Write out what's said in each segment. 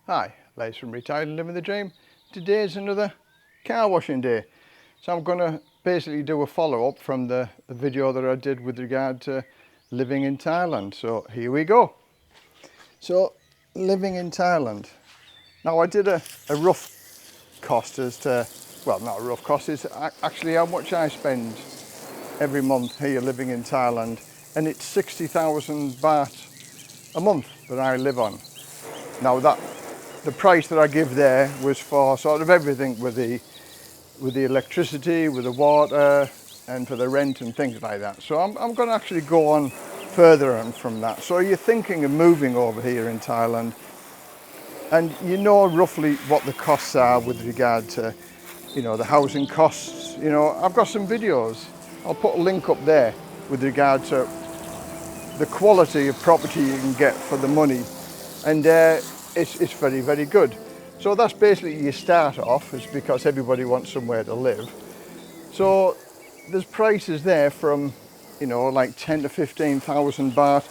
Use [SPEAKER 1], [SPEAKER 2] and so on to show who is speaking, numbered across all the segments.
[SPEAKER 1] Hi, Les from Retired and Living the Dream. Today's another car washing day. So I'm going to basically do a follow-up from the video that I did with regard to living in Thailand. So here we go. So living in Thailand. Now I did a rough cost as to, well, not a rough cost, it's actually how much I spend every month here living in Thailand, and it's 60,000 baht a month that I live on. Now the price that I give there was for sort of everything with the electricity, with the water, and for the rent and things like that. So I'm going to actually go on further on from that. So you're thinking of moving over here in Thailand, and you know roughly what the costs are with regard to, you know, the housing costs. You know, I've got some videos. I'll put a link up there with regard to the quality of property you can get for the money, and it's very, very good. So that's basically your start off, is because everybody wants somewhere to live. So there's prices there from, you know, like 10 to 15,000 baht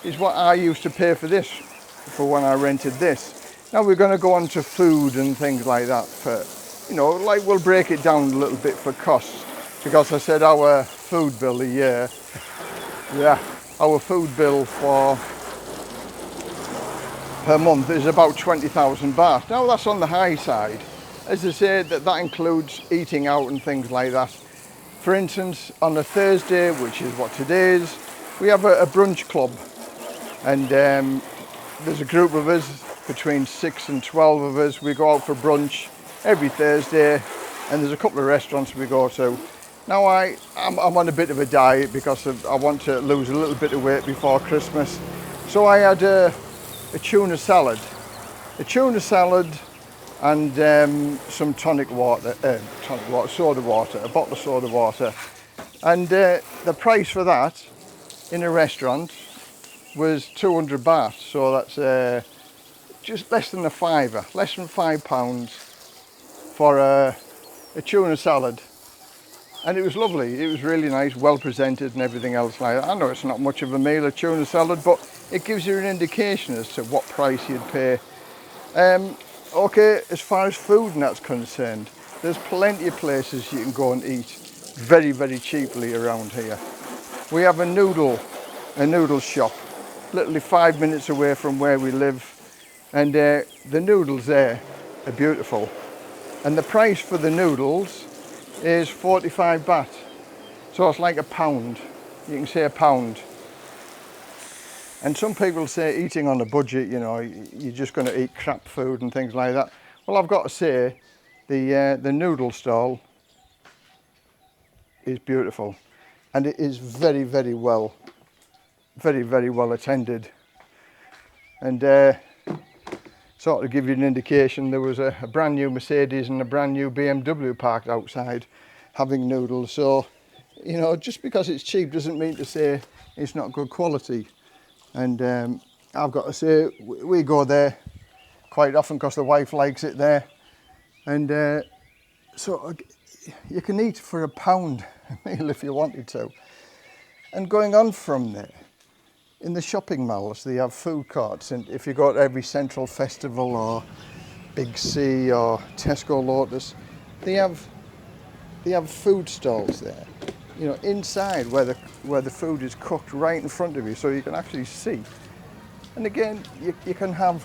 [SPEAKER 1] is what I used to pay for this, for when I rented this. Now we're going to go on to food and things like that for, you know, like we'll break it down a little bit for costs, because I said our food bill a year, our food bill per month is about 20,000 baht. Now that's on the high side. As I say, that includes eating out and things like that. For instance, on a Thursday, which is what today is, we have a brunch club, and there's a group of us, between 6 and 12 of us. We go out for brunch every Thursday, and there's a couple of restaurants we go to. Now I'm on a bit of a diet because I want to lose a little bit of weight before Christmas. So I had a tuna salad, and some soda water, a bottle of soda water. And the price for that in a restaurant was 200 baht. So that's just less than a fiver, less than £5 for a tuna salad. And it was lovely. It was really nice, well presented and everything else like that. I know it's not much of a meal, a tuna salad, but it gives you an indication as to what price you'd pay. Okay, as far as food and that's concerned, there's plenty of places you can go and eat very, very cheaply around here. We have a noodle shop, literally 5 minutes away from where we live, and the noodles there are beautiful. And the price for the noodles is 45 baht. So it's like a pound. You can say a pound. And some people say eating on a budget, you know, you're just going to eat crap food and things like that. Well, I've got to say, the noodle stall is beautiful, and it is very, very well attended. And sort of give you an indication, there was a brand new Mercedes and a brand new BMW parked outside having noodles. So, you know, just because it's cheap doesn't mean to say it's not good quality. And I've got to say, we go there quite often because the wife likes it there. And so you can eat for a pound a meal if you wanted to. And going on from there, in the shopping malls, they have food courts. And if you go to every Central Festival or Big C or Tesco Lotus, they have food stalls there. You know, inside where the food is cooked right in front of you, so you can actually see. And again, you can have,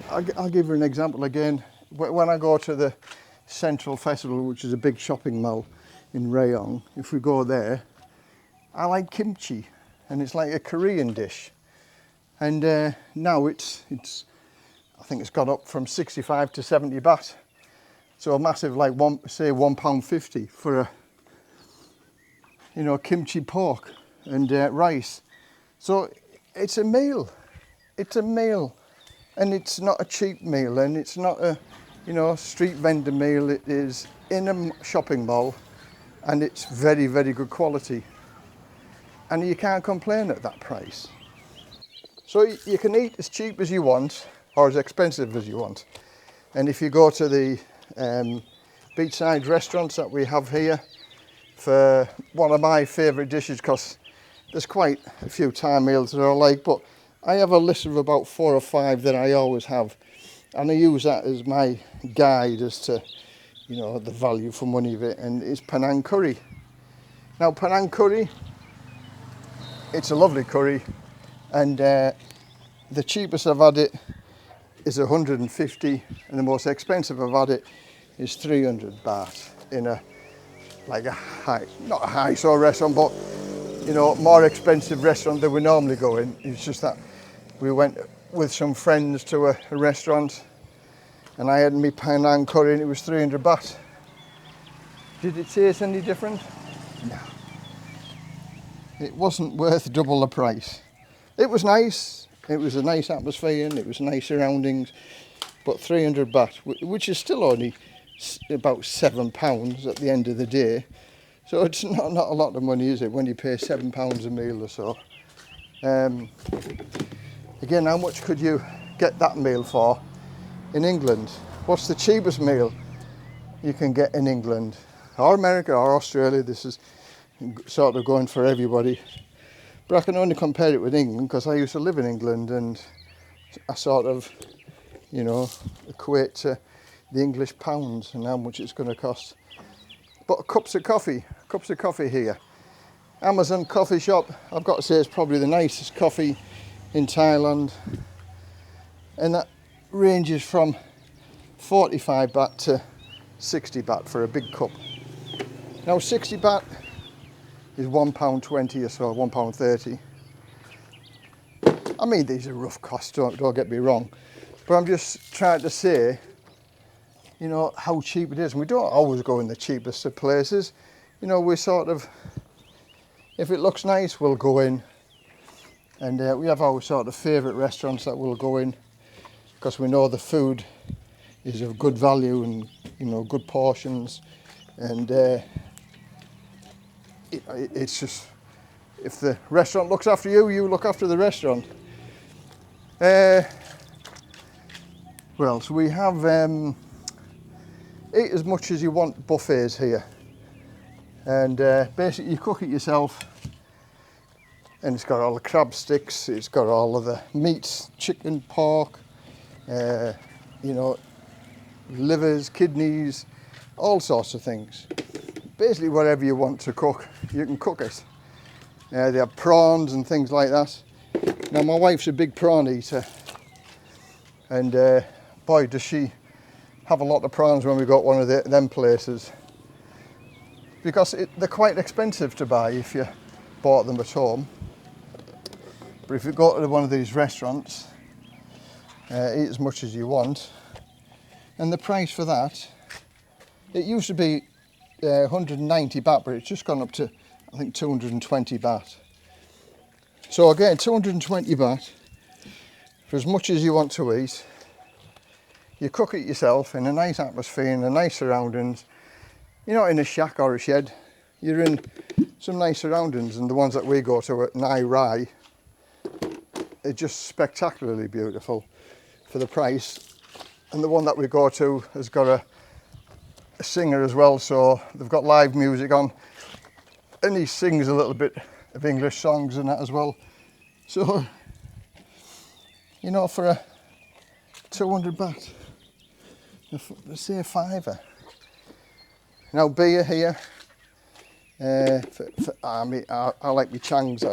[SPEAKER 1] I'll give you an example again. When I go to the Central Festival, which is a big shopping mall in Rayong, if we go there, I like kimchi, and it's like a Korean dish. And now it's I think it's got up from 65 to 70 baht. So a massive, like £1.50 for a, you know, kimchi pork and rice. So it's a meal, and it's not a cheap meal, and it's not a, you know, street vendor meal. It is in a shopping mall, and it's very, very good quality, and you can't complain at that price. So you can eat as cheap as you want or as expensive as you want. And if you go to the beachside restaurants that we have here, for one of my favourite dishes, because there's quite a few Thai meals that I like, but I have a list of about 4 or 5 that I always have, and I use that as my guide as to, you know, the value for money of it. And it's Penang curry. Now Penang curry, it's a lovely curry, and the cheapest I've had it is 150, and the most expensive I've had it is 300 baht in a high, not a high-soul restaurant, but you know, more expensive restaurant than we normally go in. It's just that we went with some friends to a restaurant, and I had me Penang curry, and it was 300 baht. Did it taste any different? No. It wasn't worth double the price. It was nice. It was a nice atmosphere, and it was nice surroundings. But 300 baht, which is still only about £7 at the end of the day. So it's not a lot of money, is it, when you pay £7 a meal or so. Again, how much could you get that meal for in England? What's the cheapest meal you can get in England? Or America or Australia? This is sort of going for everybody. But I can only compare it with England because I used to live in England, and I sort of, you know, equate to the English pounds and how much it's going to cost. But cups of coffee here. Amazon coffee shop, I've got to say it's probably the nicest coffee in Thailand. And that ranges from 45 baht to 60 baht for a big cup. Now 60 baht is £1.20 or so, £1.30. I mean, these are rough costs, don't get me wrong. But I'm just trying to say, you know, how cheap it is. And we don't always go in the cheapest of places. You know, we sort of, if it looks nice, we'll go in. And we have our sort of favourite restaurants that we'll go in, because we know the food is of good value and, you know, good portions. And it's just, if the restaurant looks after you, you look after the restaurant. Well, so we have eat as much as you want buffets here, and basically you cook it yourself, and it's got all the crab sticks, it's got all of the meats, chicken, pork, you know, livers, kidneys, all sorts of things. Basically whatever you want to cook, you can cook it. They have prawns and things like that. Now my wife's a big prawn eater, and boy does she have a lot of prawns when we got one of them places, because they're quite expensive to buy if you bought them at home. But if you go to one of these restaurants, eat as much as you want, and the price for that, it used to be 190 baht, but it's just gone up to, I think, 220 baht. So again, 220 baht for as much as you want to eat. You cook it yourself in a nice atmosphere, in a nice surroundings. You're not in a shack or a shed. You're in some nice surroundings, and the ones that we go to at Nai Rai are just spectacularly beautiful for the price. And the one that we go to has got a singer as well, so they've got live music on, and he sings a little bit of English songs and that as well. So, you know, for a 200 baht, let's say a fiver. Now beer here, I mean, I like my changs.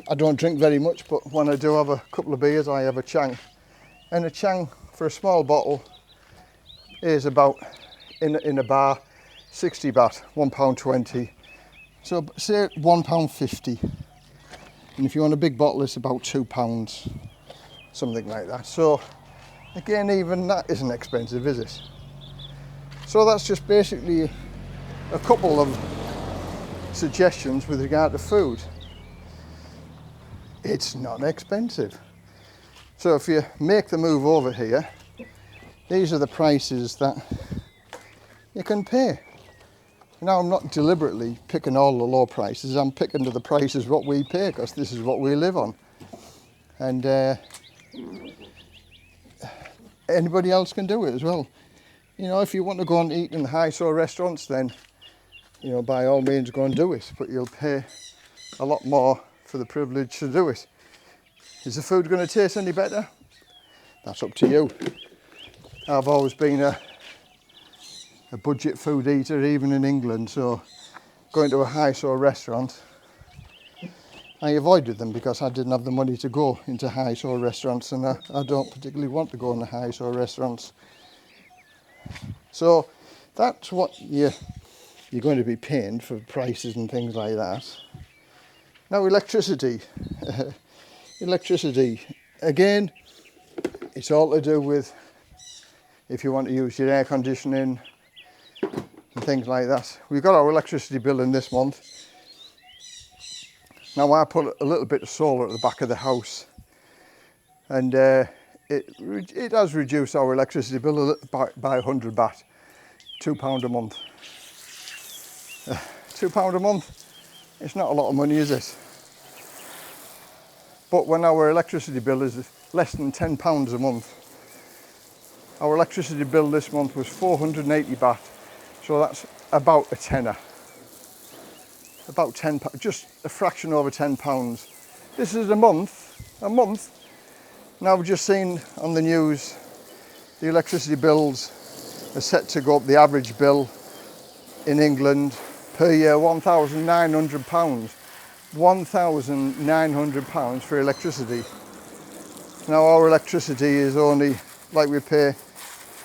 [SPEAKER 1] I don't drink very much, but when I do have a couple of beers, I have a chang. And a chang for a small bottle is about, in a bar, 60 baht, £1.20. So say £1.50. And if you want a big bottle, it's about £2, something like that. So again, even that isn't expensive, is it? So that's just basically a couple of suggestions with regard to food. It's not expensive. So if you make the move over here, these are the prices that you can pay. Now, I'm not deliberately picking all the low prices, I'm picking to the prices what we pay, because this is what we live on. And anybody else can do it as well. You know, if you want to go and eat in the high-soul restaurants, then, you know, by all means go and do it, but you'll pay a lot more for the privilege to do it. Is the food going to taste any better? That's up to you. I've always been a budget food eater, even in England, so going to a high-soul restaurant, I avoided them because I didn't have the money to go into high-soul restaurants, and I don't particularly want to go into high-soul restaurants. So that's what you're going to be paying for prices and things like that. Now electricity. Electricity, again, it's all to do with if you want to use your air conditioning and things like that. We've got our electricity bill in this month. Now I put a little bit of solar at the back of the house, and it has reduced our electricity bill by 100 baht, £2 a month. £2 a month, it's not a lot of money, is it? But when our electricity bill is less than £10 a month, our electricity bill this month was 480 baht, so that's about a tenner. About £10, just a fraction over £10. This is a month. Now we've just seen on the news the electricity bills are set to go up. The average bill in England per year, £1,900. £1,900 for electricity. Now our electricity is only, like, we pay,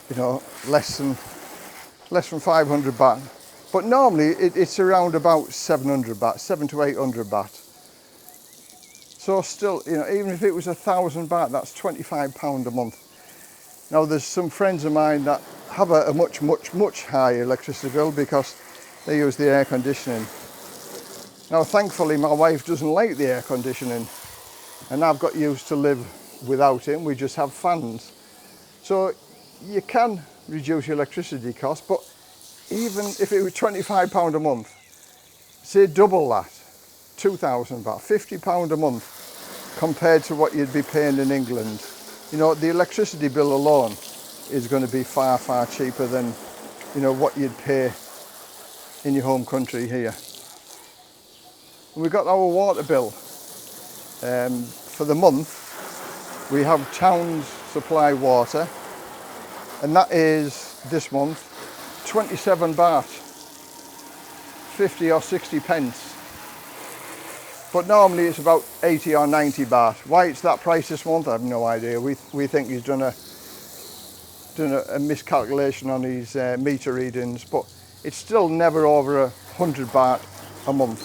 [SPEAKER 1] you know, less than 500 baht. But normally it's around about 700 baht, 700 to 800 baht. So still, you know, even if it was 1,000 baht, that's £25 a month. Now there's some friends of mine that have a much higher electricity bill because they use the air conditioning. Now thankfully my wife doesn't like the air conditioning, and I've got used to live without it. We just have fans. So you can reduce your electricity costs, but even if it was £25 a month, say double that, 2,000 baht, £50 a month compared to what you'd be paying in England. You know, the electricity bill alone is going to be far cheaper than, you know, what you'd pay in your home country here. And we've got our water bill. For the month, we have towns supply water, and that is this month 27 baht, 50 or 60 pence. But normally it's about 80 or 90 baht. Why it's that price this month, I have no idea. We think he's done a miscalculation on his meter readings, but it's still never over 100 baht a month.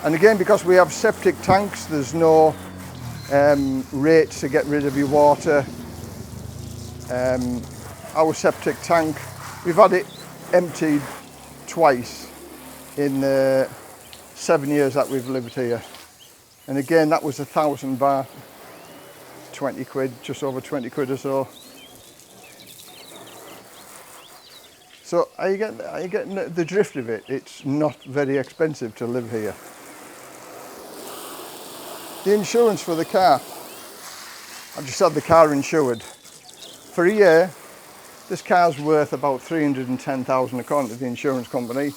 [SPEAKER 1] And again, because we have septic tanks, there's no rates to get rid of your water. Our septic tank, we've had it emptied twice in the 7 years that we've lived here. And again, that was 1,000 baht, 20 quid, just over 20 quid or so. So are you getting the drift of it? It's not very expensive to live here. The insurance for the car, I've just had the car insured. For a year, this car's worth about 310,000 according to the insurance company,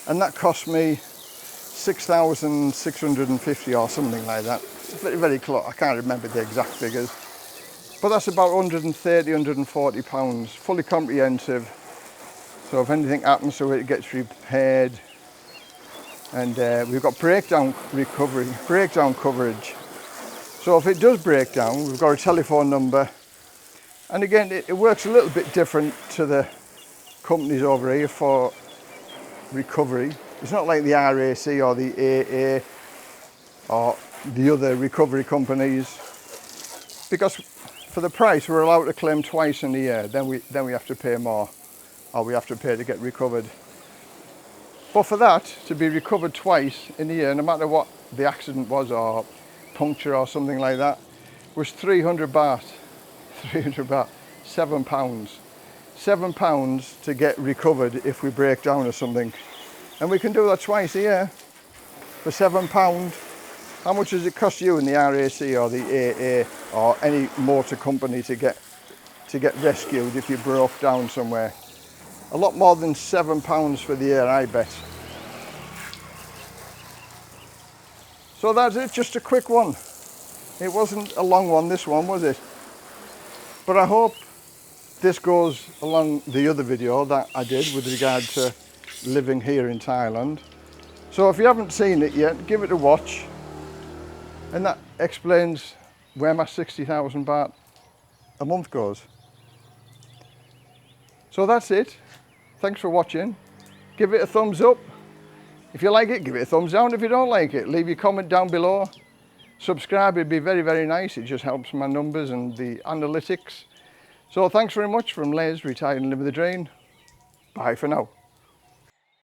[SPEAKER 1] and that cost me 6,650 or something like that. It's very close. I can't remember the exact figures, but that's about 130, 140 pounds, fully comprehensive. So if anything happens to it, it gets repaired. And we've got breakdown coverage. So if it does break down, we've got a telephone number. And again, it works a little bit different to the companies over here for recovery. It's not like the RAC or the AA or the other recovery companies, because for the price we're allowed to claim twice in a year. Then we have to pay more, or we have to pay to get recovered. But for that to be recovered twice in a year, no matter what the accident was, or puncture or something like that, was 300 baht. 300 baht, £7. £7 to get recovered if we break down or something. And we can do that twice a year for £7. How much does it cost you in the RAC or the AA or any motor company to get rescued if you broke down somewhere? A lot more than £7 for the year, I bet. So that's it, just a quick one. It wasn't a long one, this one, was it? But I hope this goes along the other video that I did with regard to living here in Thailand. So if you haven't seen it yet, give it a watch. And that explains where my 60,000 baht a month goes. So that's it. Thanks for watching. Give it a thumbs up. If you like it, give it a thumbs down. If you don't like it, leave your comment down below. Subscribe, it'd be very, very nice. It just helps my numbers and the analytics. So thanks very much from Les, retired and living the dream. Bye for now.